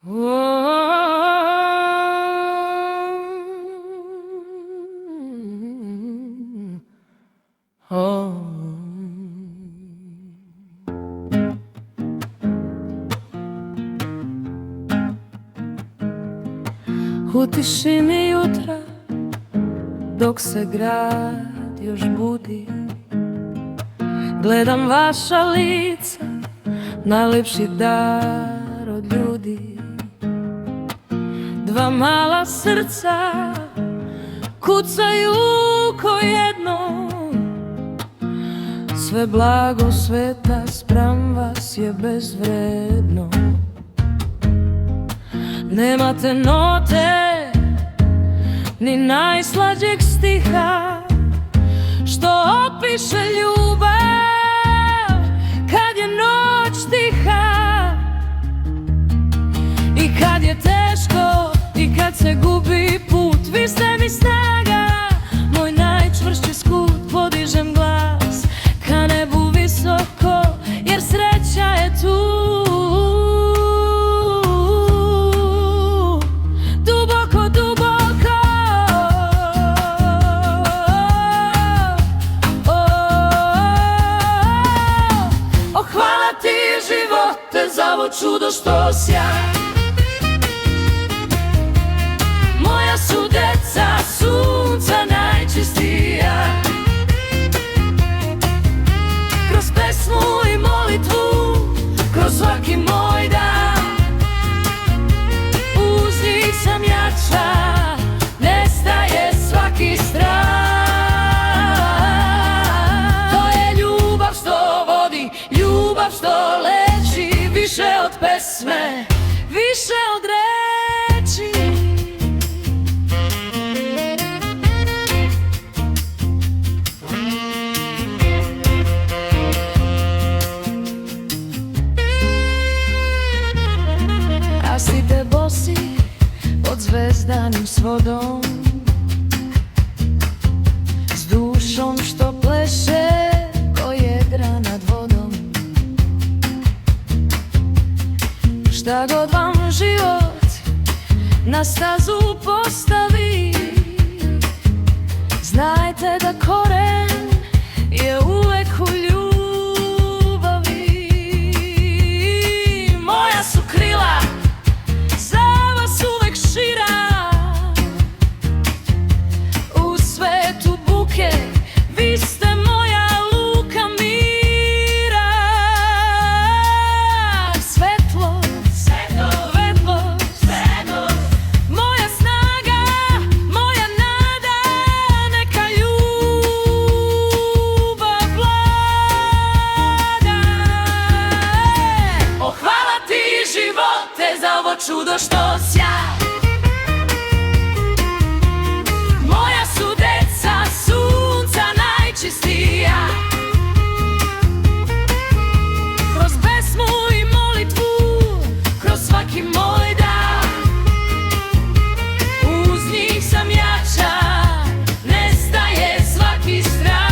U tišini jutra, dok se grad još budi, gledam vaša lica, najlepši dar od ljudi. Dva mala srca kucaju ko jedno, sve blago sveta spram vas je bezvredno. Nemate note, ni najslađeg stiha, što opiše ljubav kad je noć tiha. I kad je teško, i kad se gubi put, vi ste mi snaga, moj najčvršći skut. Podižem glas ka nebu visoko, jer sreća je tu. Za ovo čudo što sja, moja su deca, sunca najčistija. Kroz pesmu i molitvu, kroz svaki moj dan, uz njih sam jača, nestaje svaki strah. To je ljubav što vodi, ljubav što leči, više od pesme, više od reči. A site bosi pod zvezdanim svodom, s dušom što pleše ko jedra nad vodom. Šta god vam život na stazu postavi, znajte da koren je uvek u ljubavi. Moja su krila za vas uvek šira, u svetu buke vi ste moja luka mira. Za ovo čudo što sja, moja su deca, sunca najčistija. Kroz pesmu i molitvu, kroz svaki moj dan, uz njih sam jača, nestaje svaki strah.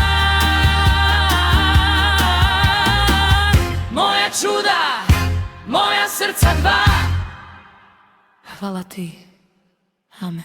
Moja čuda, moja srca dva, hvala ti, amen.